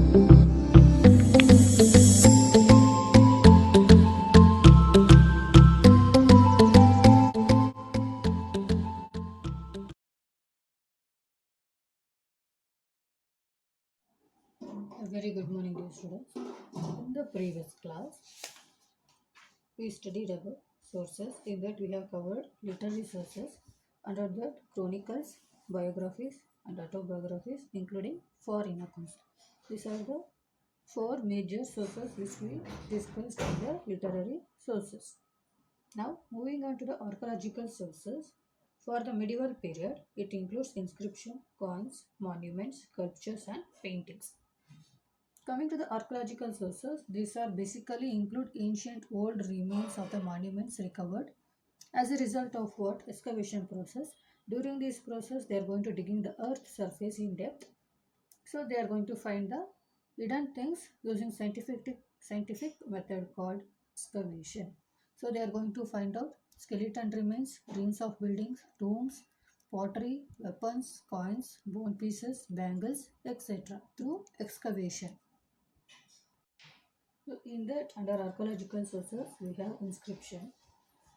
A very good morning, dear students. In the previous class, we studied about sources. In that, we have covered literary sources. Under that, chronicles, biographies, and autobiographies, including foreign accounts. These are the four major sources which we discussed in the literary sources. Now, moving on to the archaeological sources. For the medieval period, it includes inscription, coins, monuments, sculptures, and paintings. Coming to the archaeological sources, these are basically include ancient old remains of the monuments recovered as a result of what excavation process. During this process, they are going to digging the earth surface in depth. So they are going to find the hidden things using scientific method called excavation. So they are going to find out skeleton remains, ruins of buildings, tombs, pottery, weapons, coins, bone pieces, bangles, etc. through excavation. So in that, under archaeological sources, we have inscription.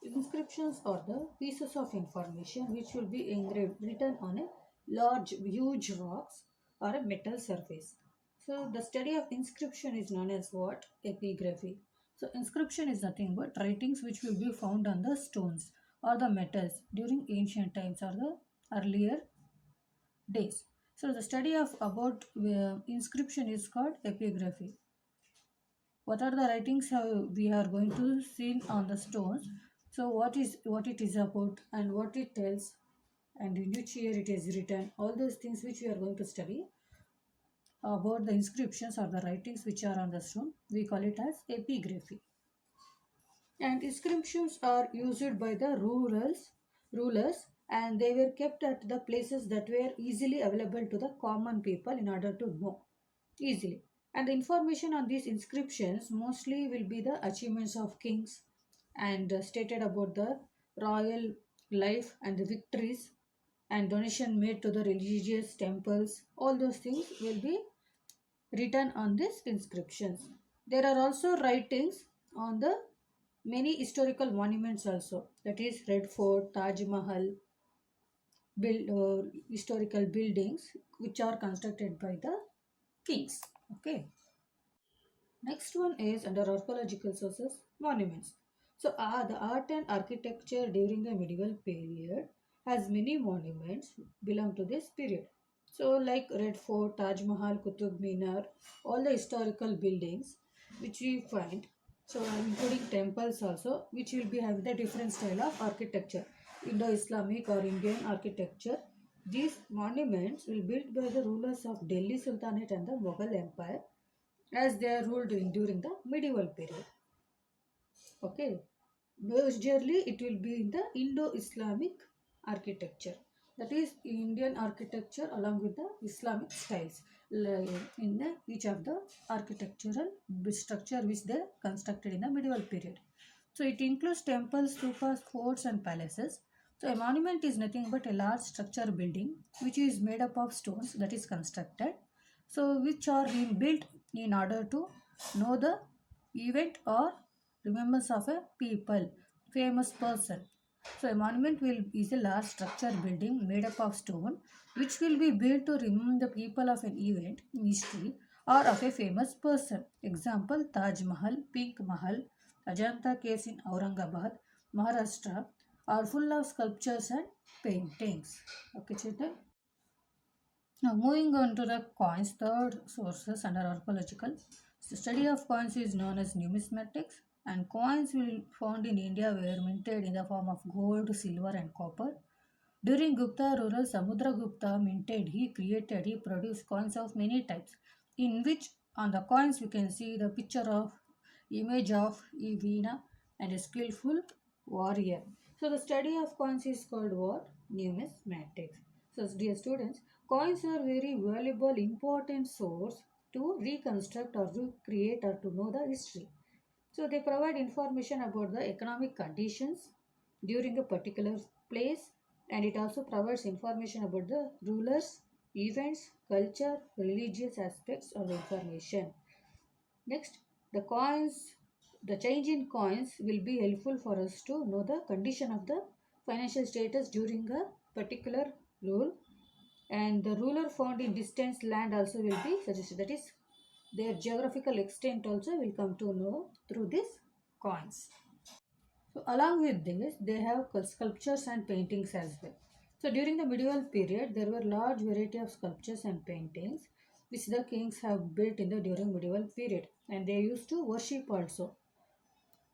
Inscriptions are the pieces of information which will be engraved, written on a huge rocks or a metal surface. So the study of inscription is known as what? Epigraphy. So inscription is nothing but writings which will be found on the stones or the metals during ancient times or the earlier days. So the study of about inscription is called epigraphy. What are the writings we are going to see on the stones? So what it is about and what it tells and in which year it is written, all those things which we are going to study about the inscriptions or the writings which are on the stone, we call it as epigraphy. And inscriptions are used by the rulers, and they were kept at the places that were easily available to the common people in order to know easily. And the information on these inscriptions mostly will be the achievements of kings and stated about the royal life and the victories and donation made to the religious temples. All those things will be written on these inscriptions. There are also writings on the many historical monuments also, that is Red Fort, Taj Mahal, historical buildings which are constructed by the kings. Okay. Next one is under archaeological sources, monuments. So the art and architecture during the medieval period has many monuments belong to this period. So like Red Fort, Taj Mahal, Qutub Minar, all the historical buildings which we find. So including temples also, which will be having the different style of architecture, Indo-Islamic or Indian architecture. These monuments will built by the rulers of Delhi Sultanate and the Mughal Empire as they are ruled during the medieval period. Okay, majorly it will be in the Indo-Islamic architecture, that is Indian architecture along with the Islamic styles in each of the architectural structure which they constructed in the medieval period. So it includes temples, stupas, forts and palaces. So a monument is nothing but a large structure building which is made up of stones that is constructed, so which are being built in order to know the event or remembrance of a people, famous person. So a monument will is a large structure building made up of stone which will be built to remember the people of an event in history or of a famous person. Example, Taj Mahal, Pink Mahal, Ajanta caves in Aurangabad, Maharashtra are full of sculptures and paintings. Okay, children. Now, moving on to the coins, third sources under archaeological. The study of coins is known as numismatics, and coins will found in India were minted in the form of gold, silver, and copper. During Gupta rural Samudragupta minted, he produced coins of many types, in which on the coins we can see the picture of image of a Veena and a skillful warrior. So the study of coins is called what? Numismatics. So dear students, coins are very valuable, important source to reconstruct or to create or to know the history. So they provide information about the economic conditions during a particular place, and it also provides information about the rulers, events, culture, religious aspects of the information. Next, the coins, the change in coins will be helpful for us to know the condition of the financial status during a particular rule, and the ruler found in distant land also will be suggested. That is, their geographical extent also will come to know through these coins. So along with this, they have sculptures and paintings as well. So during the medieval period, there were large variety of sculptures and paintings which the kings have built in the during medieval period, and they used to worship also.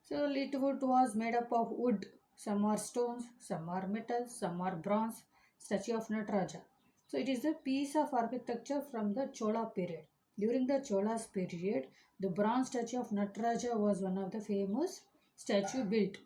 So it was made up of wood, some are stones, some are metal, some are bronze, statue of Nataraja. So it is a piece of architecture from the Chola period. During the Cholas period, the bronze statue of Nataraja was one of the famous statue built.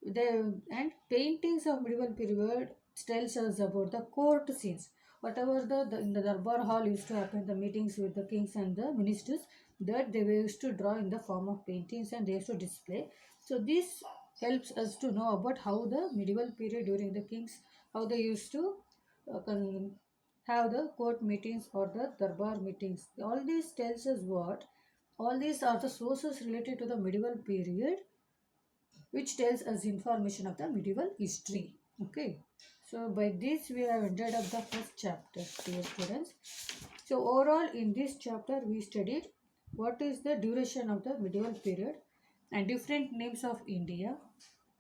And paintings of medieval period tells us about the court scenes. Whatever the in the Darbar hall used to happen, the meetings with the kings and the ministers, that they were used to draw in the form of paintings and they used to display. So this helps us to know about how the medieval period during the kings, how they used to have the court meetings or the Darbar meetings. All this tells us what, all these are the sources related to the medieval period which tells us information of the medieval history. Okay, so by this we have ended up the first chapter, dear students. So overall in this chapter we studied what is the duration of the medieval period and different names of India,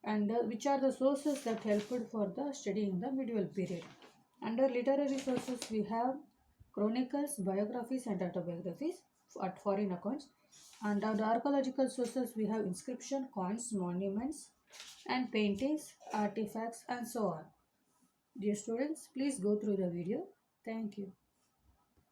and which are the sources that helped for the studying the medieval period. Under literary sources we have chronicles, biographies and autobiographies at foreign accounts. And under archaeological sources we have inscription, coins, monuments and paintings, artifacts and so on. Dear students, please go through the video. Thank you.